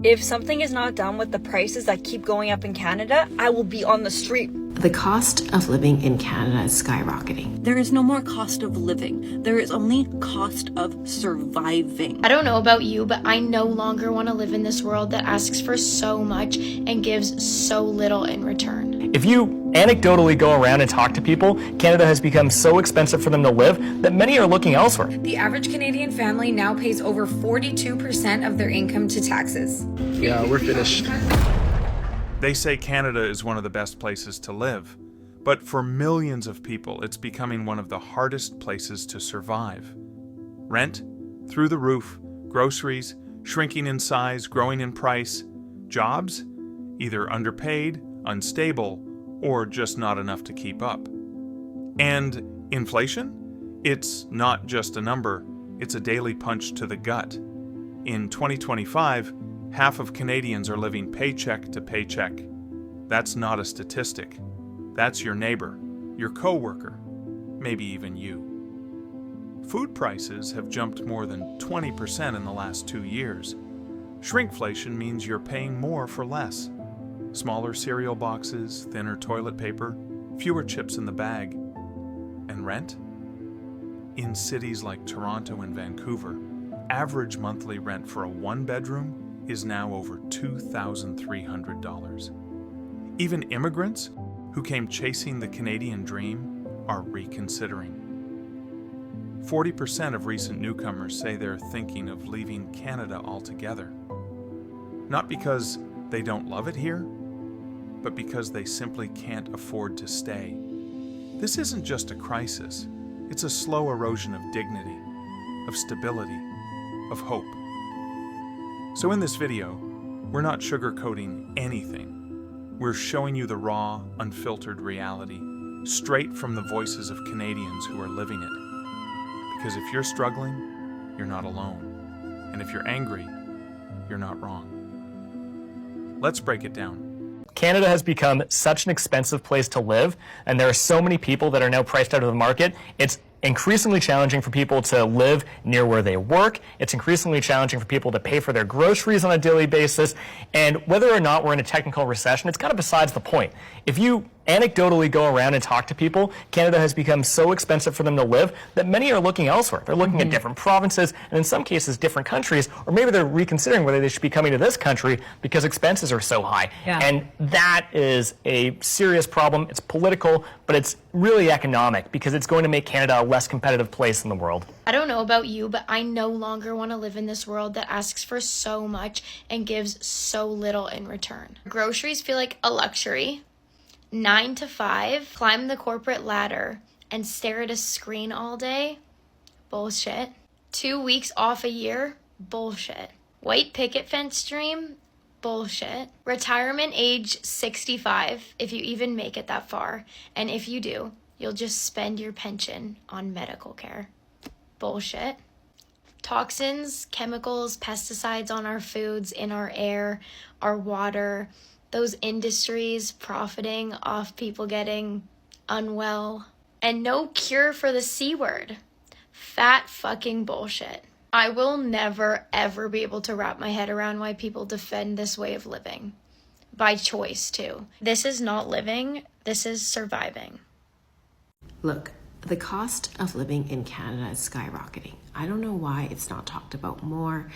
If something is not done with the prices that keep going up in Canada, I will be on the street. The cost of living in Canada is skyrocketing. There is no more cost of living. There is only cost of surviving. I don't know about you, but I no longer want to live in this world that asks for so much and gives so little in return. If you anecdotally go around and talk to people, Canada has become so expensive for them to live that many are looking elsewhere. The average Canadian family now pays over 42% of their income to taxes. Yeah, we're finished. They say Canada is one of the best places to live, but for millions of people, it's becoming one of the hardest places to survive. Rent, through the roof, groceries, shrinking in size, growing in price, jobs, either underpaid, unstable, or just not enough to keep up. And inflation? It's not just a number, it's a daily punch to the gut. In 2025, half of Canadians are living paycheck to paycheck. That's not a statistic. That's your neighbor, your coworker, maybe even you. Food prices have jumped more than 20% in the last 2 years. Shrinkflation means you're paying more for less. Smaller cereal boxes, thinner toilet paper, fewer chips in the bag. And rent? In cities like Toronto and Vancouver, average monthly rent for a one-bedroom is now over $2,300. Even immigrants who came chasing the Canadian dream are reconsidering. 40% of recent newcomers say they're thinking of leaving Canada altogether. Not because they don't love it here, but because they simply can't afford to stay. This isn't just a crisis, it's a slow erosion of dignity, of stability, of hope. So in this video, we're not sugarcoating anything. We're showing you the raw, unfiltered reality, straight from the voices of Canadians who are living it. Because if you're struggling, you're not alone. And if you're angry, you're not wrong. Let's break it down. Canada has become such an expensive place to live, and there are so many people that are now priced out of the market. It's increasingly challenging for people to live near where they work. It's increasingly challenging for people to pay for their groceries on a daily basis. And whether or not we're in a technical recession, it's kind of besides the point. If you anecdotally go around and talk to people, Canada has become so expensive for them to live that many are looking elsewhere. They're looking at different provinces, and in some cases different countries, or maybe they're reconsidering whether they should be coming to this country because expenses are so high. Yeah. And that is a serious problem. It's political, but it's really economic because it's going to make Canada a less competitive place in the world. I don't know about you, but I no longer want to live in this world that asks for so much and gives so little in return. Groceries feel like a luxury. 9 to 5, climb the corporate ladder and stare at a screen all day? Bullshit. 2 weeks off a year? Bullshit. White picket fence dream? Bullshit. Retirement age 65, if you even make it that far. And if you do, you'll just spend your pension on medical care. Bullshit. Toxins, chemicals, pesticides on our foods, in our air, our water, those industries profiting off people getting unwell, and no cure for the C word. Fat fucking bullshit. I will never, ever be able to wrap my head around why people defend this way of living. By choice, too. This is not living, this is surviving. Look, the cost of living in Canada is skyrocketing. I don't know why it's not talked about more,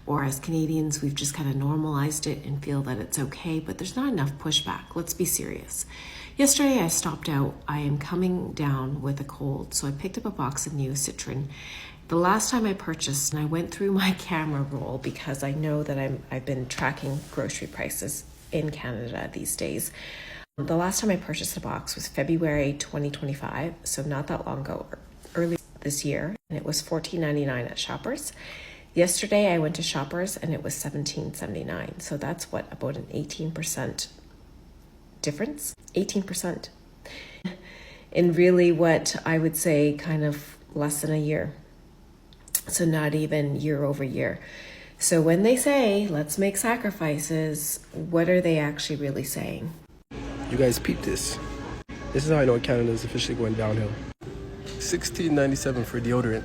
or as Canadians, we've just kind of normalized it and feel that it's okay, but there's not enough pushback. Let's be serious. Yesterday, I stopped out. I am coming down with a cold, so I picked up a box of new Citron. The last time I purchased, and I went through my camera roll because I know that I've been tracking grocery prices in Canada these days. The last time I purchased a box was February 2025, so not that long ago, early this year, and it was $14.99 at Shoppers. Yesterday I went to Shoppers and it was $17.79, so that's what, about an 18% difference? 18%. In really what I would say kind of less than a year, so not even year over year. So when they say, let's make sacrifices, what are they actually really saying? You guys peep this. This is how I know Canada is officially going downhill. $16.97 for deodorant.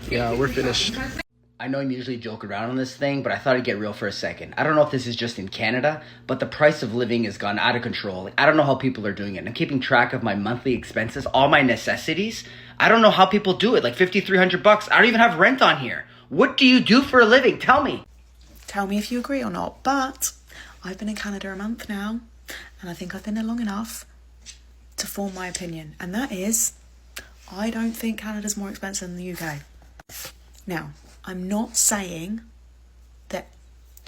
Yeah, we're finished. I know I'm usually joke around on this thing, but I thought I'd get real for a second. I don't know if this is just in Canada, but the price of living has gone out of control. Like, I don't know how people are doing it. I'm keeping track of my monthly expenses, all my necessities. I don't know how people do it. Like $5,300. I don't even have rent on here. What do you do for a living? Tell me. Tell me if you agree or not, but I've been in Canada a month now, and I think I've been there long enough to form my opinion, and that is, I don't think Canada's more expensive than the UK. Now, I'm not saying that,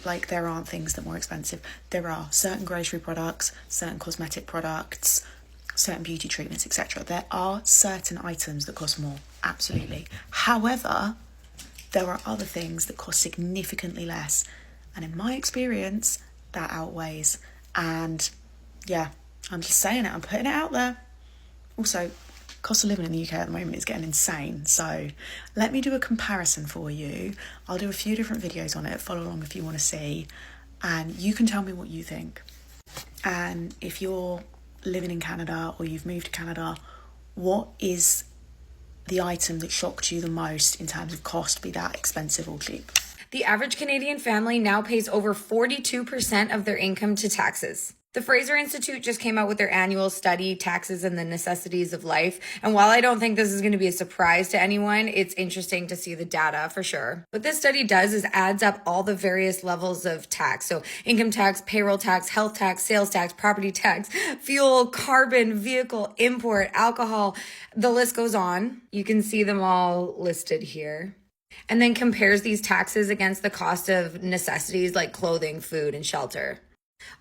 like, there aren't things that are more expensive. There are certain grocery products, certain cosmetic products, certain beauty treatments, etc. There are certain items that cost more, absolutely. However, there are other things that cost significantly less. And in my experience, that outweighs. And yeah, I'm just saying it, I'm putting it out there. Also, cost of living in the UK at the moment is getting insane. So let me do a comparison for you. I'll do a few different videos on it. Follow along if you want to see. And you can tell me what you think. And if you're living in Canada or you've moved to Canada, what is the item that shocked you the most in terms of cost, be that expensive or cheap? The average Canadian family now pays over 42% of their income to taxes. The Fraser Institute just came out with their annual study, Taxes and the Necessities of Life. And while I don't think this is going to be a surprise to anyone, it's interesting to see the data for sure. What this study does is adds up all the various levels of tax. So income tax, payroll tax, health tax, sales tax, property tax, fuel, carbon, vehicle, import, alcohol. The list goes on. You can see them all listed here. And then compares these taxes against the cost of necessities like clothing, food, and shelter.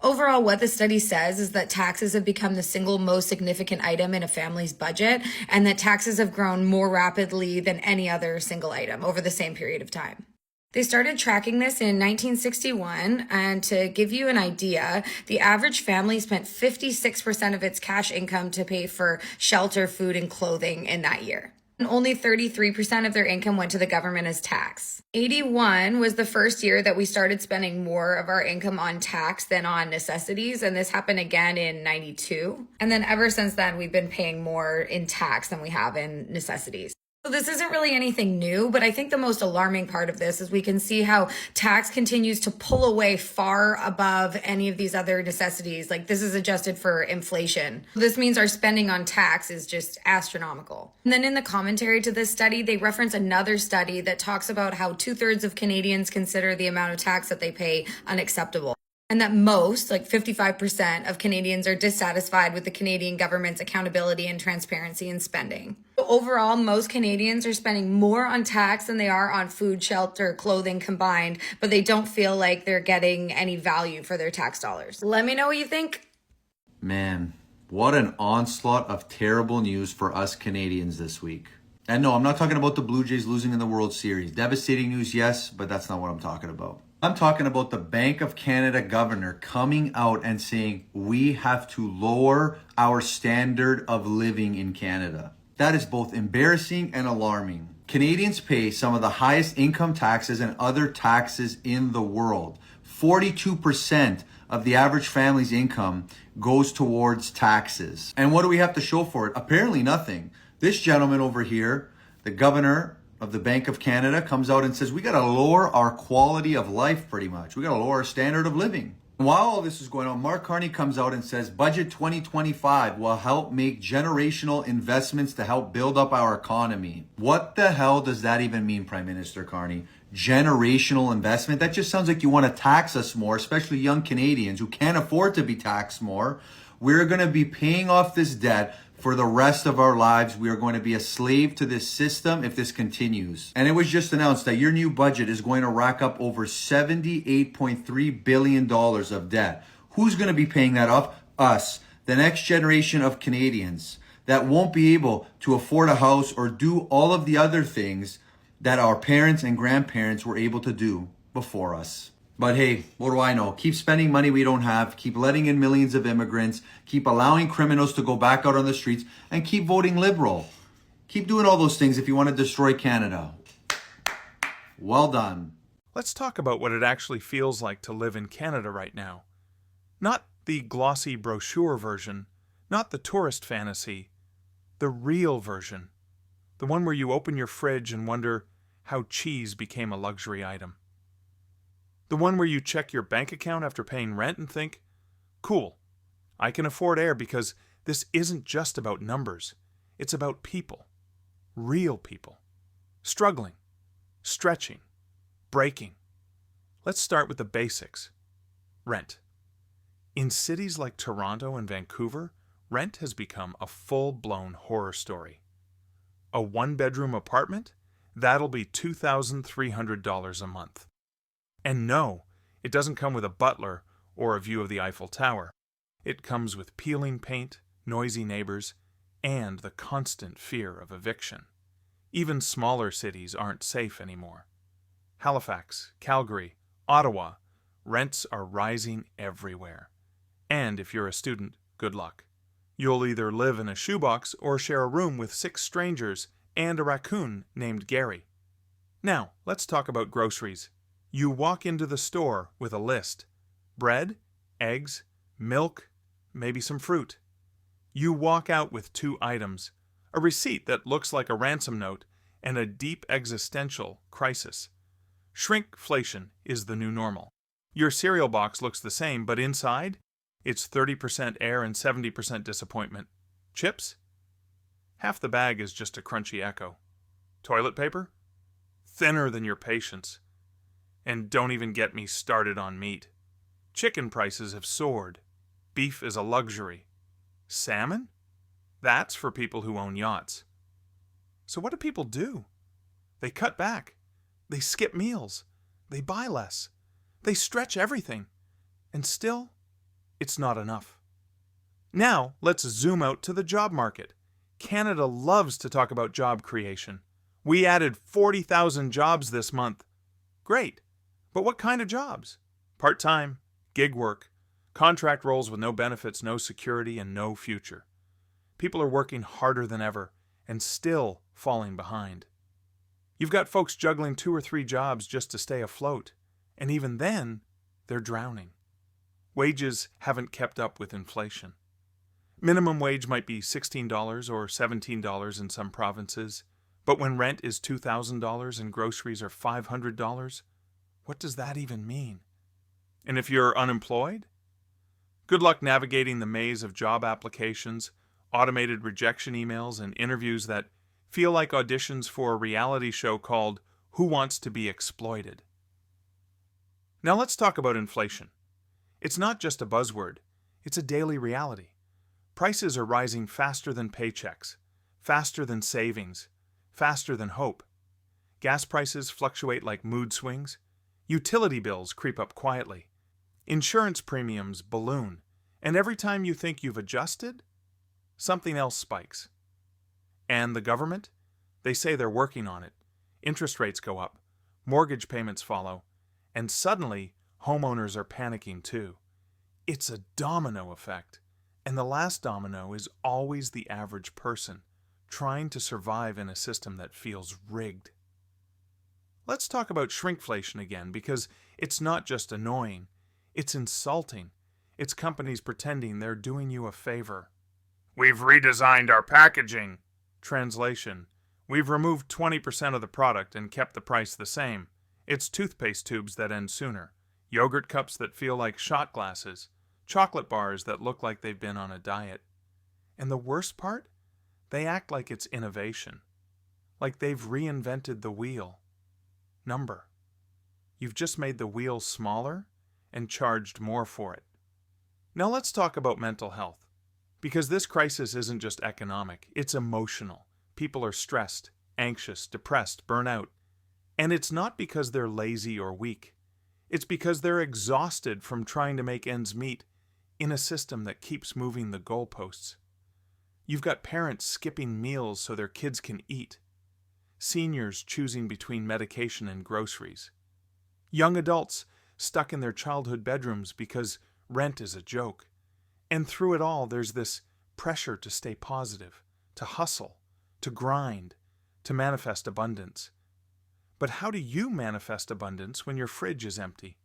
Overall, what the study says is that taxes have become the single most significant item in a family's budget, and that taxes have grown more rapidly than any other single item over the same period of time. They started tracking this in 1961, and to give you an idea, the average family spent 56% of its cash income to pay for shelter, food, and clothing in that year. And only 33% of their income went to the government as tax. 81 was the first year that we started spending more of our income on tax than on necessities, and this happened again in 92. And then ever since then, we've been paying more in tax than we have in necessities. So this isn't really anything new, but I think the most alarming part of this is we can see how tax continues to pull away far above any of these other necessities. Like, this is adjusted for inflation. This means our spending on tax is just astronomical. And then in the commentary to this study, they reference another study that talks about how 2/3 of Canadians consider the amount of tax that they pay unacceptable. And that most, like 55% of Canadians, are dissatisfied with the Canadian government's accountability and transparency in spending. So overall, most Canadians are spending more on tax than they are on food, shelter, clothing combined, but they don't feel like they're getting any value for their tax dollars. Let me know what you think. Man, what an onslaught of terrible news for us Canadians this week. And no, I'm not talking about the Blue Jays losing in the World Series. Devastating news, yes, but that's not what I'm talking about. I'm talking about the Bank of Canada governor coming out and saying we have to lower our standard of living in Canada. That is both embarrassing and alarming. Canadians pay some of the highest income taxes and other taxes in the world. 42% of the average family's income goes towards taxes. And what do we have to show for it? Apparently nothing. This gentleman over here, the governor of the Bank of Canada, comes out and says we got to lower our quality of life pretty much. We got to lower our standard of living. While all this is going on, Mark Carney comes out and says Budget 2025 will help make generational investments to help build up our economy. What the hell does that even mean, Prime Minister Carney? Generational investment? That just sounds like you want to tax us more, especially young Canadians who can't afford to be taxed more. We're going to be paying off this debt for the rest of our lives. We are going to be a slave to this system if this continues. And it was just announced that your new budget is going to rack up over $78.3 billion of debt. Who's going to be paying that off? Us, the next generation of Canadians that won't be able to afford a house or do all of the other things that our parents and grandparents were able to do before us. But hey, what do I know? Keep spending money we don't have, keep letting in millions of immigrants, keep allowing criminals to go back out on the streets, and keep voting Liberal. Keep doing all those things if you want to destroy Canada. Well done. Let's talk about what it actually feels like to live in Canada right now. Not the glossy brochure version, not the tourist fantasy, the real version. The one where you open your fridge and wonder, how cheese became a luxury item. The one where you check your bank account after paying rent and think, cool, I can afford air because this isn't just about numbers. It's about people, real people, struggling, stretching, breaking. Let's start with the basics. Rent. In cities like Toronto and Vancouver, rent has become a full-blown horror story. A one-bedroom apartment? That'll be $2,300 a month. And no, it doesn't come with a butler or a view of the Eiffel Tower. It comes with peeling paint, noisy neighbors, and the constant fear of eviction. Even smaller cities aren't safe anymore. Halifax, Calgary, Ottawa, rents are rising everywhere. And if you're a student, good luck. You'll either live in a shoebox or share a room with 6 strangers and a raccoon named Gary. Now, let's talk about groceries. You walk into the store with a list. Bread, eggs, milk, maybe some fruit. You walk out with 2 items, a receipt that looks like a ransom note, and a deep existential crisis. Shrinkflation is the new normal. Your cereal box looks the same, but inside, it's 30% air and 70% disappointment. Chips? Half the bag is just a crunchy echo. Toilet paper? Thinner than your patience. And don't even get me started on meat. Chicken prices have soared. Beef is a luxury. Salmon? That's for people who own yachts. So what do people do? They cut back. They skip meals. They buy less. They stretch everything. And still, it's not enough. Now, let's zoom out to the job market. Canada loves to talk about job creation. We added 40,000 jobs this month. Great. But what kind of jobs? Part-time, gig work, contract roles with no benefits, no security, and no future. People are working harder than ever and still falling behind. You've got folks juggling 2 or 3 jobs just to stay afloat, and even then, they're drowning. Wages haven't kept up with inflation. Minimum wage might be $16 or $17 in some provinces, but when rent is $2,000 and groceries are $500, what does that even mean? And if you're unemployed? Good luck navigating the maze of job applications, automated rejection emails, and interviews that feel like auditions for a reality show called Who Wants to Be Exploited? Now let's talk about inflation. It's not just a buzzword, it's a daily reality. Prices are rising faster than paychecks, faster than savings, faster than hope. Gas prices fluctuate like mood swings. Utility bills creep up quietly. Insurance premiums balloon. And every time you think you've adjusted, something else spikes. And the government? They say they're working on it. Interest rates go up. Mortgage payments follow. And suddenly, homeowners are panicking too. It's a domino effect. And the last domino is always the average person, trying to survive in a system that feels rigged. Let's talk about shrinkflation again, because it's not just annoying, it's insulting. It's companies pretending they're doing you a favor. We've redesigned our packaging. Translation: we've removed 20% of the product and kept the price the same. It's toothpaste tubes that end sooner, yogurt cups that feel like shot glasses, chocolate bars that look like they've been on a diet. And the worst part? They act like it's innovation, like they've reinvented the wheel. Number. You've just made the wheel smaller and charged more for it. Now let's talk about mental health, because this crisis isn't just economic, it's emotional. People are stressed, anxious, depressed, burnout. And it's not because they're lazy or weak. It's because they're exhausted from trying to make ends meet in a system that keeps moving the goalposts. You've got parents skipping meals so their kids can eat. Seniors choosing between medication and groceries. Young adults stuck in their childhood bedrooms because rent is a joke. And through it all, there's this pressure to stay positive, to hustle, to grind, to manifest abundance. But how do you manifest abundance when your fridge is empty?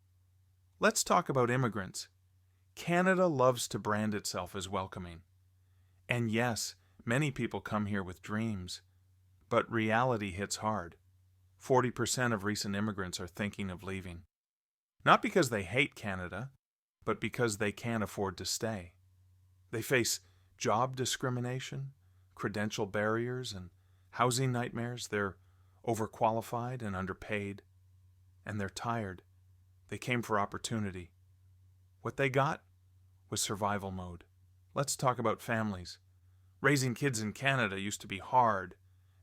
Let's talk about immigrants. Canada loves to brand itself as welcoming. And yes, many people come here with dreams. But reality hits hard. 40% of recent immigrants are thinking of leaving. Not because they hate Canada, but because they can't afford to stay. They face job discrimination, credential barriers, and housing nightmares. They're overqualified and underpaid, and they're tired. They came for opportunity. What they got was survival mode. Let's talk about families. Raising kids in Canada used to be hard.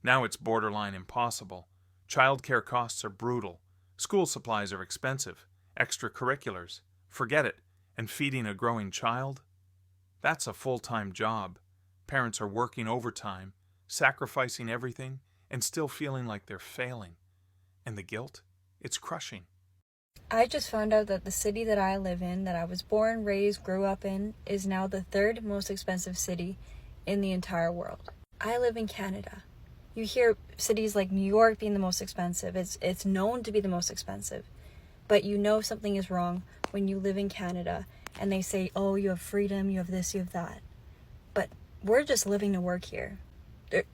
Now it's borderline impossible. Childcare costs are brutal. School supplies are expensive. Extracurriculars, forget it. And feeding a growing child? That's a full-time job. Parents are working overtime, sacrificing everything, and still feeling like they're failing. And the guilt? It's crushing. I just found out that the city that I live in, that I was born, raised, grew up in, is now the third most expensive city in the entire world. I live in Canada. You hear cities like New York being the most expensive. It's known to be the most expensive. But you know something is wrong when you live in Canada and they say, oh, you have freedom, you have this, you have that. But we're just living to work here.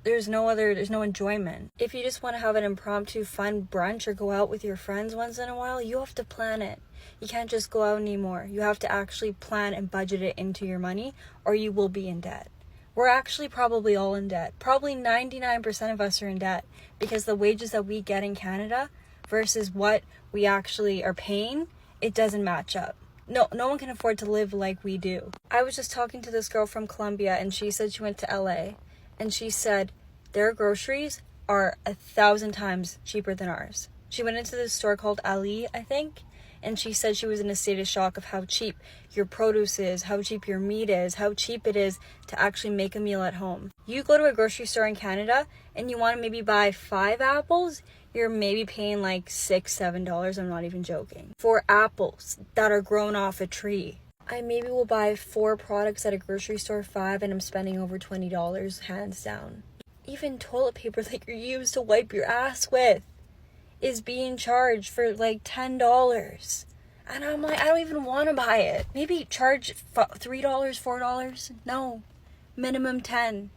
There's no enjoyment. If you just want to have an impromptu fun brunch or go out with your friends once in a while, you have to plan it. You can't just go out anymore. You have to actually plan and budget it into your money, or you will be in debt. We're actually probably all in debt. Probably 99% of us are in debt because the wages that we get in Canada versus what we actually are paying, it doesn't match up. No one can afford to live like we do. I was just talking to this girl from Colombia, and she said she went to LA, and she said their groceries are 1,000 times cheaper than ours. She went into this store called Ali, I think, and she said she was in a state of shock of how cheap your produce is, how cheap your meat is, how cheap it is to actually make a meal at home. You go to a grocery store in Canada and you want to maybe buy 5 apples, you're maybe paying like $6-7, I'm not even joking, for apples that are grown off a tree. I maybe will buy 4 products at a grocery store, 5, and I'm spending over $20 hands down. Even toilet paper that you use to wipe your ass with is being charged for like $10. And I'm like, I don't even want to buy it. Maybe charge $3, $4. No, minimum 10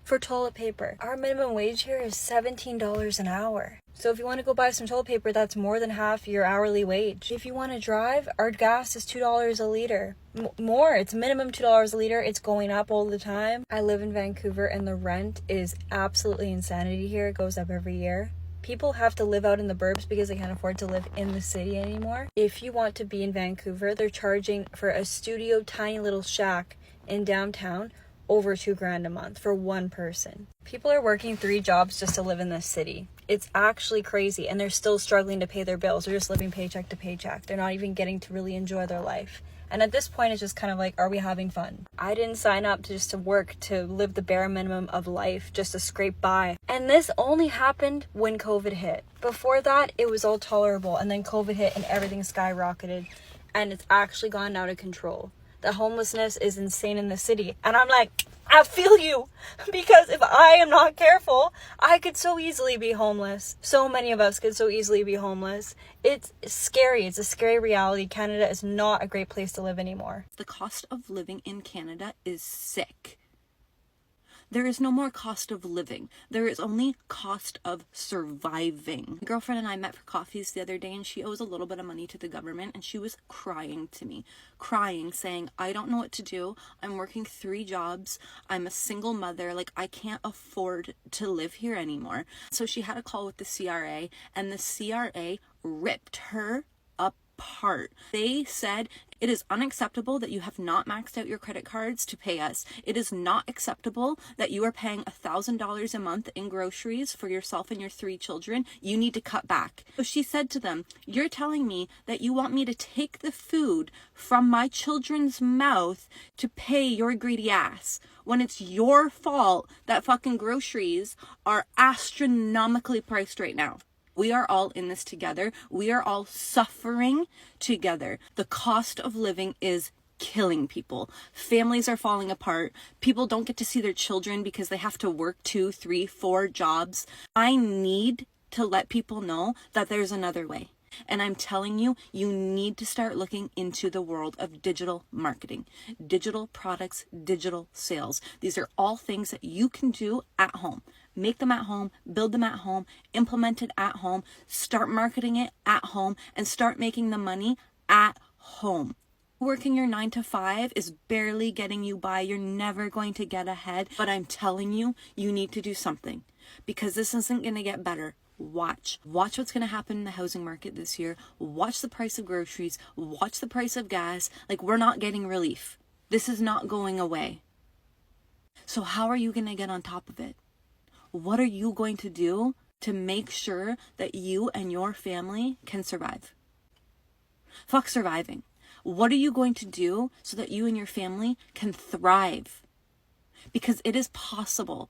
for toilet paper. Our minimum wage here is $17 an hour. So if you want to go buy some toilet paper, that's more than half your hourly wage. If you want to drive, our gas is $2 a liter. More, it's minimum $2 a liter. It's going up all the time. I live in Vancouver and the rent is absolutely insanity here. It goes up every year. People have to live out in the burbs because they can't afford to live in the city anymore. If you want to be in Vancouver, they're charging for a studio tiny little shack in downtown over $2,000 a month for one person. People are working 3 jobs just to live in this city. It's actually crazy, and they're still struggling to pay their bills. They're just living paycheck to paycheck. They're not even getting to really enjoy their life. And at this point, it's just kind of like, are we having fun? I didn't sign up to work to live the bare minimum of life, just to scrape by. And this only happened when COVID hit. Before that, it was all tolerable. And then COVID hit and everything skyrocketed. And it's actually gone out of control. The homelessness is insane in the city. And I'm like, I feel you. Because if I am not careful, I could so easily be homeless. So many of us could so easily be homeless. It's scary. It's a scary reality. Canada is not a great place to live anymore. The cost of living in Canada is sick. There is no more cost of living. There is only cost of surviving. My girlfriend and I met for coffees the other day, and she owes a little bit of money to the government, and she was crying to me, saying, I don't know what to do. I'm working 3 jobs. I'm a single mother. Like, I can't afford to live here anymore. So she had a call with the CRA, and the CRA ripped her apart. They said, it is unacceptable that you have not maxed out your credit cards to pay us. It is not acceptable that you are paying $1,000 a month in groceries for yourself and your 3 children. You need to cut back. So she said to them, you're telling me that you want me to take the food from my children's mouth to pay your greedy ass, when it's your fault that fucking groceries are astronomically priced right now. We are all in this together. We are all suffering together. The cost of living is killing people. Families are falling apart. People don't get to see their children because they have to work 2, 3, 4 jobs. I need to let people know that there's another way. And I'm telling you, you need to start looking into the world of digital marketing, digital products, digital sales. These are all things that you can do at home. Make them at home, build them at home, implement it at home, start marketing it at home, and start making the money at home. Working your 9 to 5 is barely getting you by. You're never going to get ahead, but I'm telling you, you need to do something because this isn't going to get better. Watch what's going to happen in the housing market this year. Watch the price of groceries, watch the price of gas. Like, we're not getting relief. This is not going away. So how are you going to get on top of it? What are you going to do to make sure that you and your family can survive? Fuck surviving. What are you going to do so that you and your family can thrive? Because it is possible.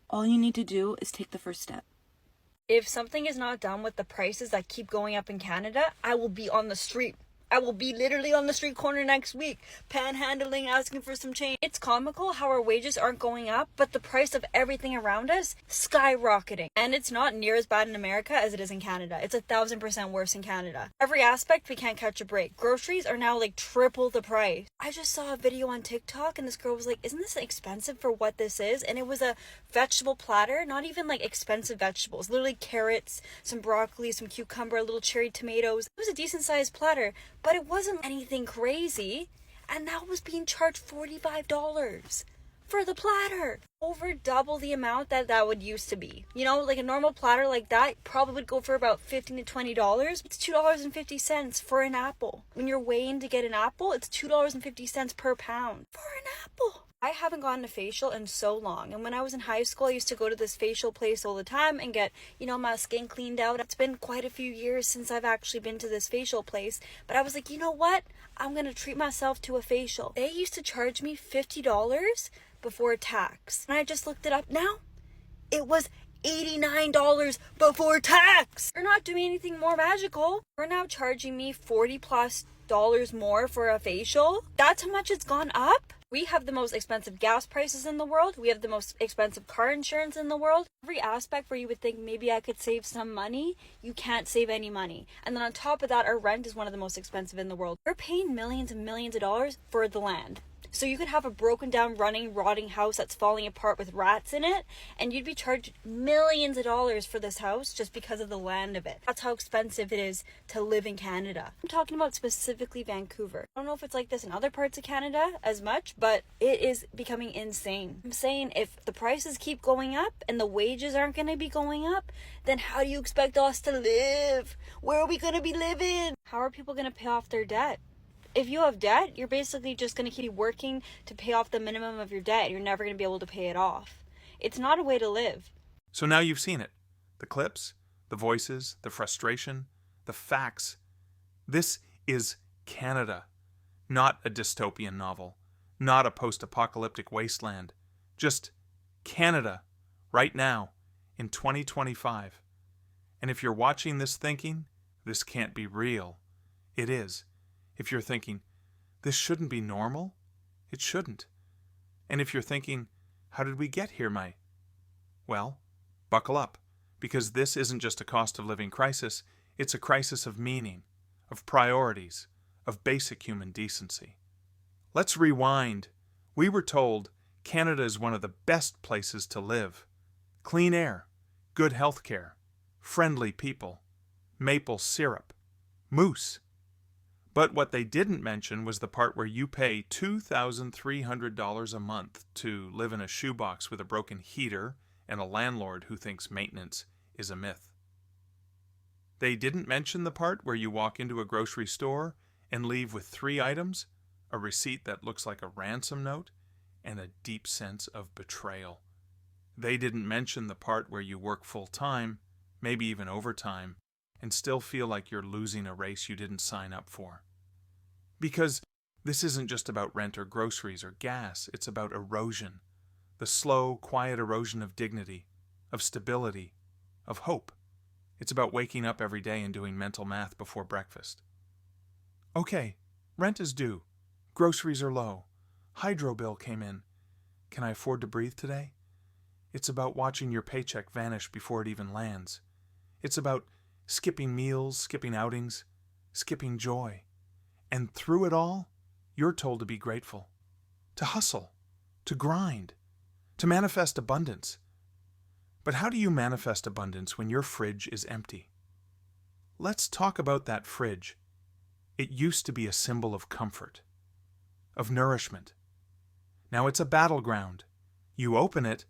All you need to do is take the first step. If something is not done with the prices that keep going up in Canada, I will be on the street. I will be literally on the street corner next week, panhandling, asking for some change. It's comical how our wages aren't going up, but the price of everything around us skyrocketing. And it's not near as bad in America as it is in Canada. It's 1,000% worse in Canada. Every aspect, we can't catch a break. Groceries are now like triple the price. I just saw a video on TikTok and this girl was like, isn't this expensive for what this is? And it was a vegetable platter, not even like expensive vegetables, literally carrots, some broccoli, some cucumber, a little cherry tomatoes. It was a decent sized platter. But it wasn't anything crazy, and that was being charged $45 for the platter. Over double the amount that would used to be. You know, like a normal platter like that probably would go for about $15 to $20. It's $2.50 for an apple. When you're weighing to get an apple, it's $2.50 per pound for an apple. I haven't gotten a facial in so long, and when I was in high school I used to go to this facial place all the time and get, you know, my skin cleaned out. It's been quite a few years since I've actually been to this facial place, but I was like, you know what, I'm gonna treat myself to a facial. They used to charge me $50 before tax, and I just looked it up now. It was $89 before tax. They're not doing anything more magical. They're now charging me $40+ more for a facial. That's how much it's gone up. We have the most expensive gas prices in the world. We have the most expensive car insurance in the world. Every aspect where you would think maybe I could save some money, you can't save any money. And then on top of that, our rent is one of the most expensive in the world. We're paying millions and millions of dollars for the land. So you could have a broken down, running, rotting house that's falling apart with rats in it, and you'd be charged millions of dollars for this house just because of the land of it. That's how expensive it is to live in Canada. I'm talking about specifically Vancouver. I don't know if it's like this in other parts of Canada as much, but it is becoming insane. I'm saying if the prices keep going up and the wages aren't going to be going up, then how do you expect us to live? Where are we going to be living? How are people going to pay off their debt? If you have debt, you're basically just going to keep working to pay off the minimum of your debt. You're never going to be able to pay it off. It's not a way to live. So now you've seen it. The clips, the voices, the frustration, the facts. This is Canada, not a dystopian novel, not a post-apocalyptic wasteland. Just Canada, right now, in 2025. And if you're watching this thinking, this can't be real, it is. If you're thinking, this shouldn't be normal, it shouldn't. And if you're thinking, how did we get here, mate? Well, buckle up, because this isn't just a cost of living crisis, it's a crisis of meaning, of priorities, of basic human decency. Let's rewind. We were told Canada is one of the best places to live. Clean air, good health care, friendly people, maple syrup, moose. But what they didn't mention was the part where you pay $2,300 a month to live in a shoebox with a broken heater and a landlord who thinks maintenance is a myth. They didn't mention the part where you walk into a grocery store and leave with 3 items, a receipt that looks like a ransom note, and a deep sense of betrayal. They didn't mention the part where you work full-time, maybe even overtime, and still feel like you're losing a race you didn't sign up for. Because this isn't just about rent or groceries or gas, it's about erosion. The slow, quiet erosion of dignity, of stability, of hope. It's about waking up every day and doing mental math before breakfast. Okay, rent is due. Groceries are low. Hydro bill came in. Can I afford to breathe today? It's about watching your paycheck vanish before it even lands. It's about skipping meals, skipping outings, skipping joy. And through it all, you're told to be grateful, to hustle, to grind, to manifest abundance. But how do you manifest abundance when your fridge is empty? Let's talk about that fridge. It used to be a symbol of comfort, of nourishment. Now it's a battleground. You open it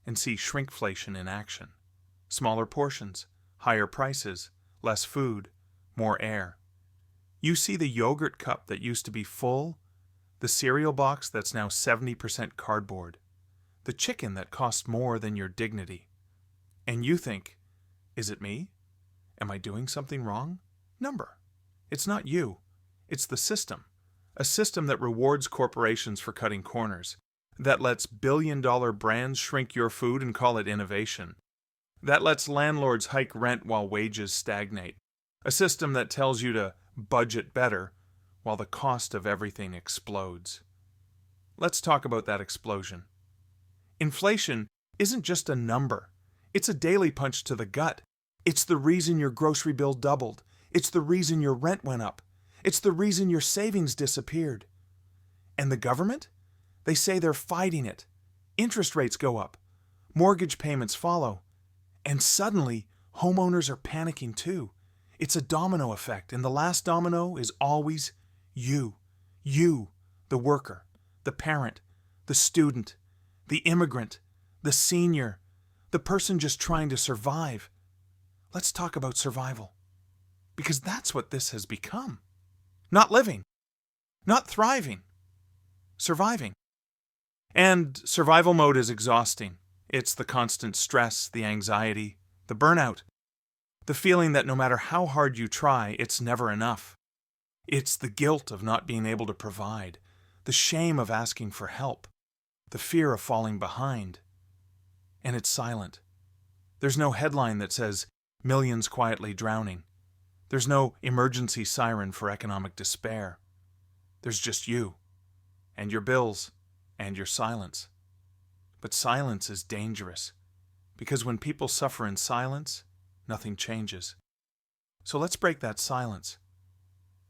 and see shrinkflation in action. Smaller portions, higher prices, less food, more air. You see the yogurt cup that used to be full, the cereal box that's now 70% cardboard, the chicken that costs more than your dignity. And you think, is it me? Am I doing something wrong? Number. It's not you. It's the system. A system that rewards corporations for cutting corners, that lets billion-dollar brands shrink your food and call it innovation, that lets landlords hike rent while wages stagnate, a system that tells you to budget better while the cost of everything explodes. Let's talk about that explosion. Inflation isn't just a number. It's a daily punch to the gut. It's the reason your grocery bill doubled. It's the reason your rent went up. It's the reason your savings disappeared. And the government? They say they're fighting it. Interest rates go up. Mortgage payments follow. And suddenly, homeowners are panicking too. It's a domino effect, and the last domino is always you. You, the worker, the parent, the student, the immigrant, the senior, the person just trying to survive. Let's talk about survival. Because that's what this has become. Not living. Not thriving. Surviving. And survival mode is exhausting. It's the constant stress, the anxiety, the burnout. The feeling that no matter how hard you try, it's never enough. It's the guilt of not being able to provide, the shame of asking for help, the fear of falling behind. And it's silent. There's no headline that says, millions quietly drowning. There's no emergency siren for economic despair. There's just you, and your bills, and your silence. But silence is dangerous, because when people suffer in silence, nothing changes. So let's break that silence.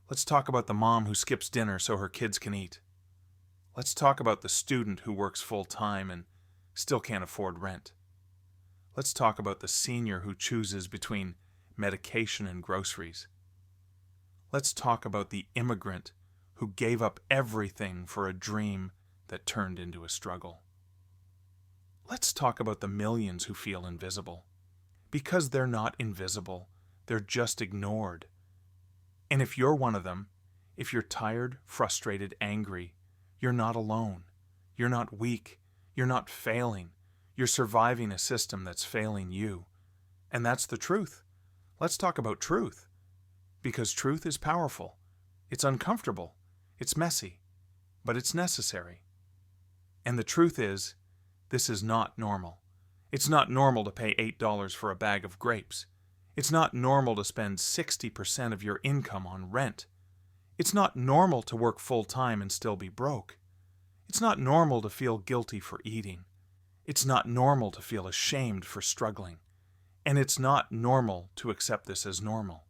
Let's talk about the mom who skips dinner so her kids can eat. Let's talk about the student who works full-time and still can't afford rent. Let's talk about the senior who chooses between medication and groceries. Let's talk about the immigrant who gave up everything for a dream that turned into a struggle. Let's talk about the millions who feel invisible. Because they're not invisible, they're just ignored. And if you're one of them, if you're tired, frustrated, angry, you're not alone. You're not weak. You're not failing. You're surviving a system that's failing you. And that's the truth. Let's talk about truth. Because truth is powerful. It's uncomfortable. It's messy. But it's necessary. And the truth is, this is not normal. It's not normal to pay $8 for a bag of grapes. It's not normal to spend 60% of your income on rent. It's not normal to work full-time and still be broke. It's not normal to feel guilty for eating. It's not normal to feel ashamed for struggling. And it's not normal to accept this as normal.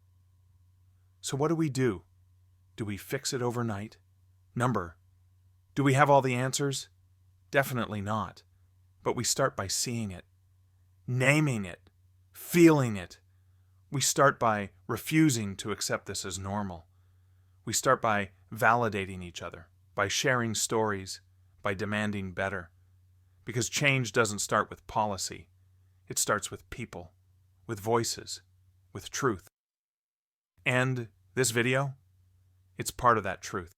So what do? Do we fix it overnight? Number. Do we have all the answers? Definitely not. But we start by seeing it, naming it, feeling it. We start by refusing to accept this as normal. We start by validating each other, by sharing stories, by demanding better. Because change doesn't start with policy. It starts with people, with voices, with truth. And this video, it's part of that truth.